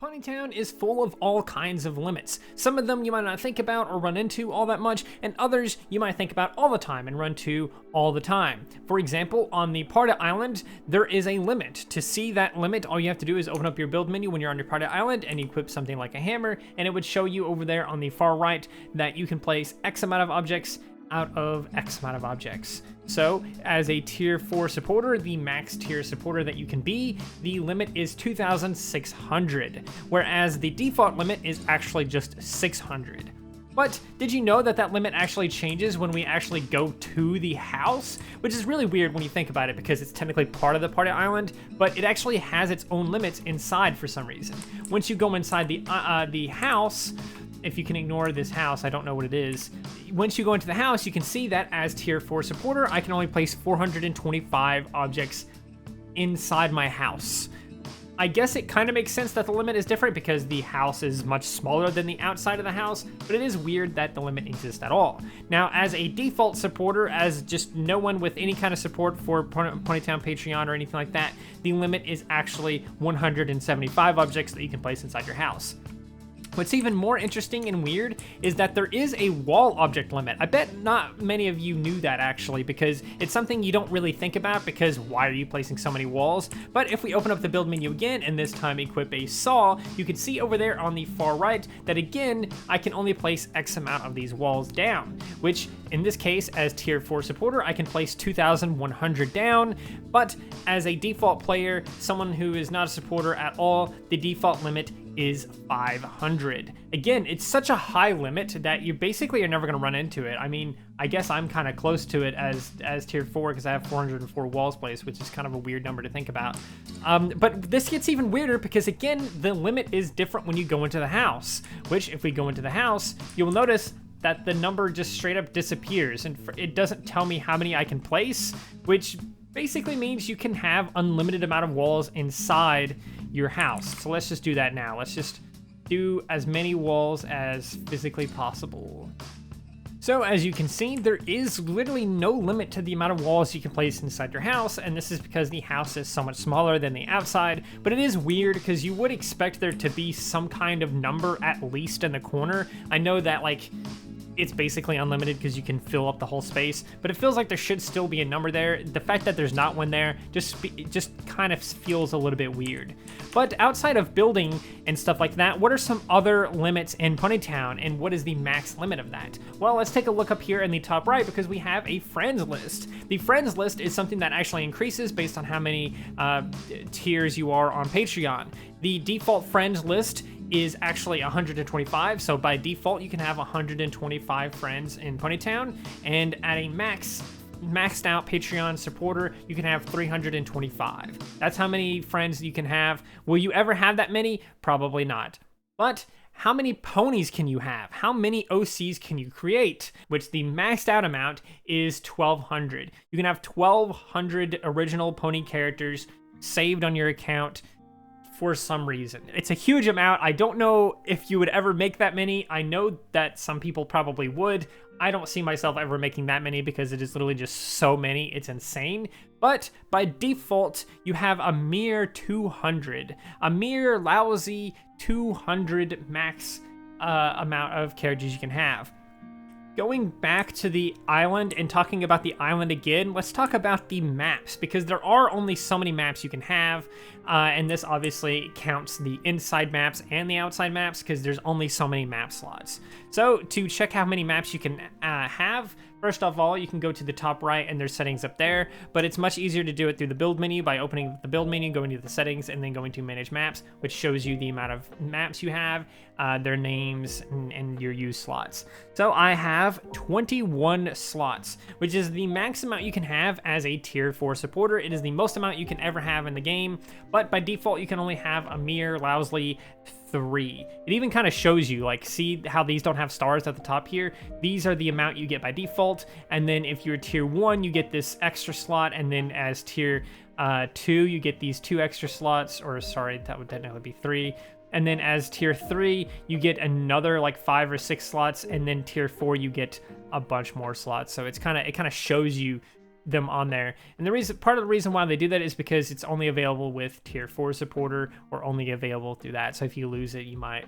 Ponytown is full of all kinds of limits. Some of them you might not think about or run into all that much, and others you might think about all the time and run to all the time. For example, on the Party Island, there is a limit. To see that limit, all you have to do is open up your build menu when you're on your Party Island and equip something like a hammer, and it would show you over there on the far right that you can place X amount of objects out of X amount of objects. So as a tier 4 supporter, the max tier supporter that you can be, the limit is 2,600, whereas the default limit is actually just 600. But did you know that that limit actually changes when we actually go to the house? Which is really weird when you think about it because it's technically part of the Party Island, but it actually has its own limits inside for some reason. Once you go inside the house, if you can ignore this house, I don't know what it is. Once you go into the house, you can see that as tier 4 supporter, I can only place 425 objects inside my house. I guess it kind of makes sense that the limit is different because the house is much smaller than the outside of the house, but it is weird that the limit exists at all. Now, as a default supporter, as just no one with any kind of support for Ponytown Patreon or anything like that, the limit is actually 175 objects that you can place inside your house. What's even more interesting and weird is that there is a wall object limit. I bet not many of you knew that actually, because it's something you don't really think about because why are you placing so many walls? But if we open up the build menu again and this time equip a saw, you can see over there on the far right that again, I can only place X amount of these walls down, which in this case, as tier 4 supporter, I can place 2,100 down, but as a default player, someone who is not a supporter at all, the default limit is 500. Again, it's such a high limit that you basically are never going to run into it. I mean, I guess I'm kind of close to it as tier 4 because I have 404 walls placed, which is kind of a weird number to think about. But this gets even weirder because again, the limit is different when you go into the house, which if we go into the house, you'll notice that the number just straight up disappears and it doesn't tell me how many I can place, which basically means you can have unlimited amount of walls inside your house. So let's just do that now. Let's just do as many walls as physically possible. So as you can see, there is literally no limit to the amount of walls you can place inside your house, and this is because the house is so much smaller than the outside, but it is weird because you would expect there to be some kind of number at least in the corner. I know that like it's basically unlimited because you can fill up the whole space, but it feels like there should still be a number there. The fact that there's not one there just kind of feels a little bit weird. But outside of building and stuff like that, what are some other limits in Ponytown and what is the max limit of that? Well, let's take a look up here in the top right because we have a friends list. The friends list is something that actually increases based on how many tiers you are on Patreon. The default friends list is actually 125, so by default you can have 125 friends in Ponytown, and at a maxed out Patreon supporter you can have 325. That's how many friends you can have. Will you ever have that many? Probably not. But how many ponies can you have? How many OCs can you create? Which the maxed out amount is 1,200. You can have 1,200 original pony characters saved on your account for some reason. It's a huge amount. I don't know if you would ever make that many. I know that some people probably would. I don't see myself ever making that many because it is literally just so many. It's insane. But by default, you have a mere 200. A mere lousy 200 max amount of characters you can have. Going back to the island and talking about the island again, let's talk about the maps because there are only so many maps you can have, and this obviously counts the inside maps and the outside maps because there's only so many map slots. So to check how many maps you can have, first of all, you can go to the top right and there's settings up there, but it's much easier to do it through the build menu by opening the build menu, going to the settings, and then going to manage maps, which shows you the amount of maps you have, their names, and your use slots. So I have 21 slots, which is the max amount you can have as a tier 4 supporter. It is the most amount you can ever have in the game, but by default you can only have a mere lousy 3. It even kind of shows you, like, see how these don't have stars at the top here? These are the amount you get by default, and then if you're tier 1 you get this extra slot, and then as tier 2 you get these 2 extra slots, or sorry, that would technically be 3. And then as tier 3 you get another like 5 or 6 slots, and then tier 4 you get a bunch more slots. So it kind of shows you them on there. And part of the reason why they do that is because it's only available with tier 4 supporter, or only available through that. So if you lose it, you might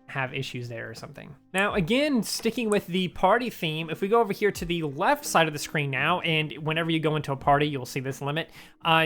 have issues there or something. Now, again, sticking with the party theme, if we go over here to the left side of the screen now, and whenever you go into a party, you'll see this limit.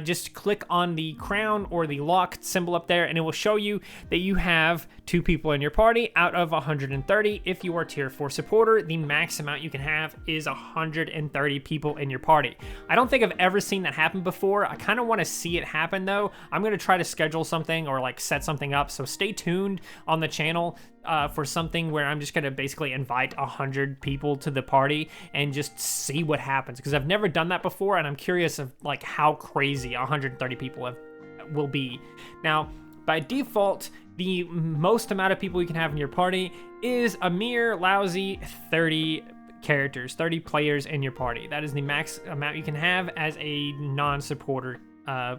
Just click on the crown or the lock symbol up there, and it will show you that you have 2 people in your party out of 130. If you are tier 4 supporter, the max amount you can have is 130 people in your party. I don't think I've ever seen that happen before. I kind of want to see it happen though. I'm going to try to schedule something or like set something up, so stay tuned on the channel for something where I'm just gonna basically invite 100 people to the party and just see what happens, because I've never done that before, and I'm curious of like how crazy 130 people will be. Now, by default, the most amount of people you can have in your party is a mere lousy 30 characters, 30 players in your party. That is the max amount you can have as a non-supporter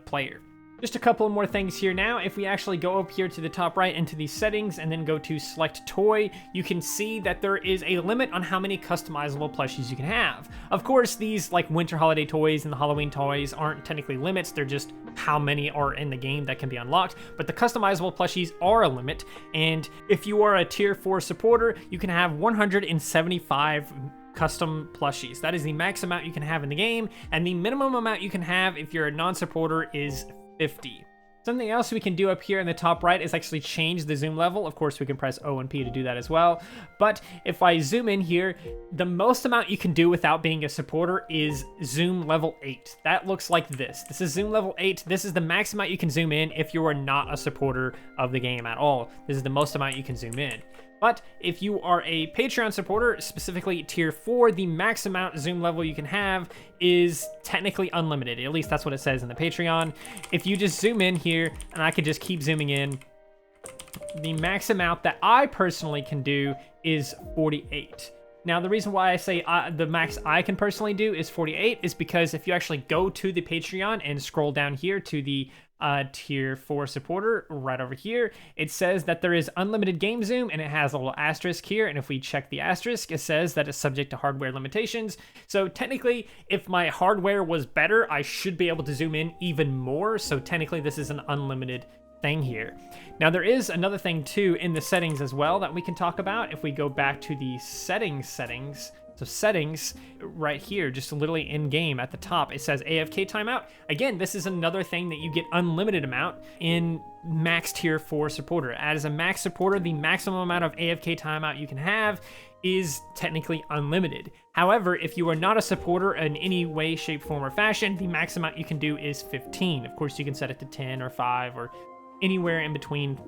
player. Just a couple more things here now. If we actually go up here to the top right into the settings and then go to select toy, you can see that there is a limit on how many customizable plushies you can have. Of course, these like winter holiday toys and the Halloween toys aren't technically limits, they're just how many are in the game that can be unlocked, but the customizable plushies are a limit, and if you are a tier 4 supporter, you can have 175 custom plushies. That is the max amount you can have in the game, and the minimum amount you can have if you're a non-supporter is 50. Something else we can do up here in the top right is actually change the zoom level. Of course, we can press O and P to do that as well. But if I zoom in here, the most amount you can do without being a supporter is zoom level 8. That looks like this. This is zoom level 8. This is the max amount you can zoom in if you are not a supporter of the game at all. This is the most amount you can zoom in. But if you are a Patreon supporter, specifically tier 4, the max amount zoom level you can have is technically unlimited. At least that's what it says in the Patreon. If you just zoom in here, and I can just keep zooming in, the max amount that I personally can do is 48. Now, the reason why I say the max I can personally do is 48 is because if you actually go to the Patreon and scroll down here to the tier 4 supporter right over here, it says that there is unlimited game zoom, and it has a little asterisk here, and if we check the asterisk, it says that it's subject to hardware limitations. So technically, if my hardware was better, I should be able to zoom in even more, so technically this is an unlimited thing here. Now, there is another thing too in the settings as well that we can talk about. If we go back to the settings, so settings right here, just literally in game at the top, it says AFK timeout. Again, this is another thing that you get unlimited amount in max tier 4 supporter. As a max supporter, the maximum amount of AFK timeout you can have is technically unlimited. However, if you are not a supporter in any way, shape, form, or fashion, the max amount you can do is 15. Of course, you can set it to 10 or 5 or anywhere in between,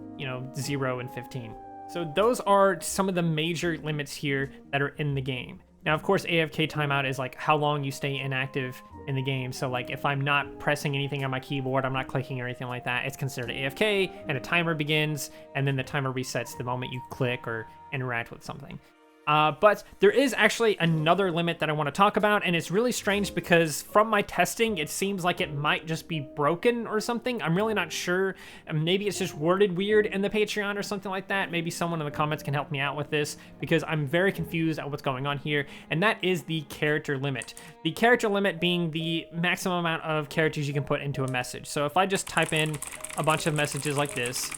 0 and 15. So those are some of the major limits here that are in the game. Now, of course, AFK timeout is like how long you stay inactive in the game. So like if I'm not pressing anything on my keyboard, I'm not clicking or anything like that, it's considered AFK, and a timer begins, and then the timer resets the moment you click or interact with something. But there is actually another limit that I want to talk about, and it's really strange because from my testing, it seems like it might just be broken or something. I'm really not sure. Maybe it's just worded weird in the Patreon or something like that. Maybe someone in the comments can help me out with this, because I'm very confused at what's going on here, and that is the character limit. The character limit being the maximum amount of characters you can put into a message. So if I just type in a bunch of messages like this,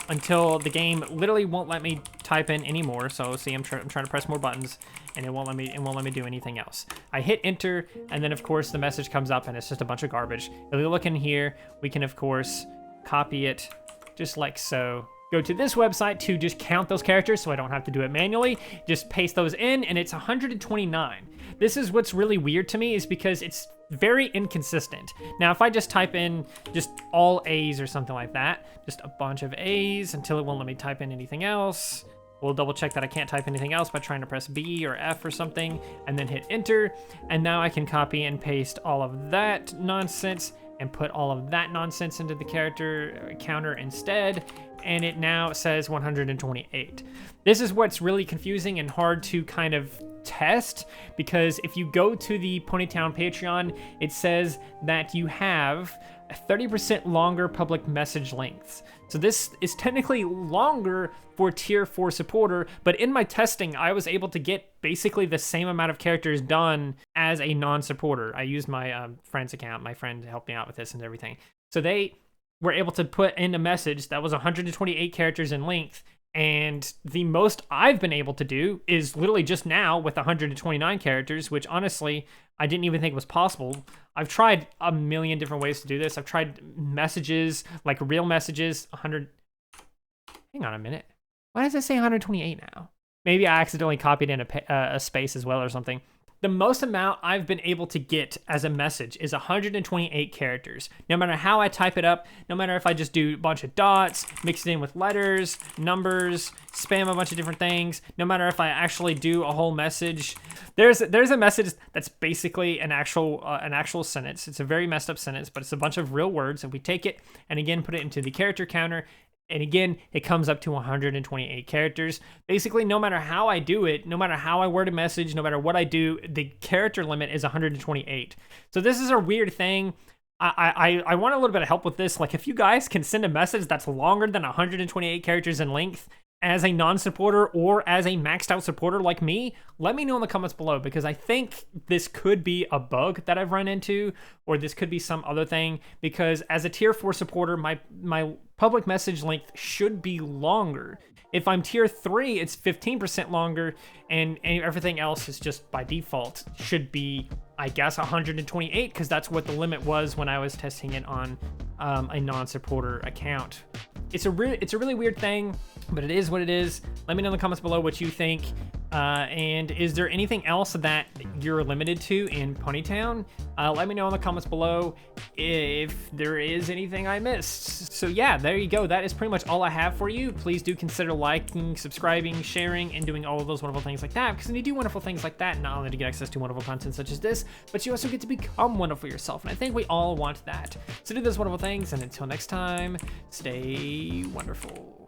until the game literally won't let me type in anymore. So see, I'm trying to press more buttons, and it won't let me do anything else. I hit enter, and then of course the message comes up, and it's just a bunch of garbage. If we look in here, we can of course copy it just like so. Go to this website to just count those characters so I don't have to do it manually. Just paste those in, and it's 129. This is what's really weird to me, is because it's very inconsistent. Now, if I just type in just all A's or something like that, just a bunch of A's until it won't let me type in anything else. We'll double check that I can't type anything else by trying to press B or F or something, and then hit enter. And now I can copy and paste all of that nonsense and put all of that nonsense into the character counter instead. and it now says 128. This is what's really confusing and hard to kind of test, because if you go to the Ponytown Patreon, it says that you have 30% longer public message lengths. So this is technically longer for tier 4 supporter, but in my testing, I was able to get basically the same amount of characters done as a non-supporter. I used my friend's account. My friend helped me out with this and everything. So they were able to put in a message that was 128 characters in length, and the most I've been able to do is literally just now with 129 characters, which honestly, I didn't even think was possible. I've tried a million different ways to do this. I've tried messages, like real messages, 100... Hang on a minute. Why does it say 128 now? Maybe I accidentally copied in a space as well or something. The most amount I've been able to get as a message is 128 characters. No matter how I type it up, no matter if I just do a bunch of dots, mix it in with letters, numbers, spam a bunch of different things, no matter if I actually do a whole message. There's a message that's basically an actual sentence. It's a very messed up sentence, but it's a bunch of real words, and we take it and again put it into the character counter. And again, it comes up to 128 characters. Basically, no matter how I do it, no matter how I word a message, no matter what I do, the character limit is 128. So this is a weird thing. I want a little bit of help with this. Like, if you guys can send a message that's longer than 128 characters in length as a non-supporter or as a maxed out supporter like me, let me know in the comments below, because I think this could be a bug that I've run into, or this could be some other thing, because as a tier 4 supporter, my public message length should be longer. If I'm tier 3, it's 15% longer, and everything else is just by default should be, I guess, 128, because that's what the limit was when I was testing it on a non-supporter account. It's a really weird thing, but it is what it is. Let me know in the comments below what you think. And is there anything else that you're limited to in Ponytown? Let me know in the comments below if there is anything I missed. So yeah, there you go. That is pretty much all I have for you. Please do consider liking, subscribing, sharing, and doing all of those wonderful things like that, because when you do wonderful things like that, not only do you get access to wonderful content such as this, but you also get to become wonderful yourself. And I think we all want that. So do those wonderful things, and until next time, stay wonderful.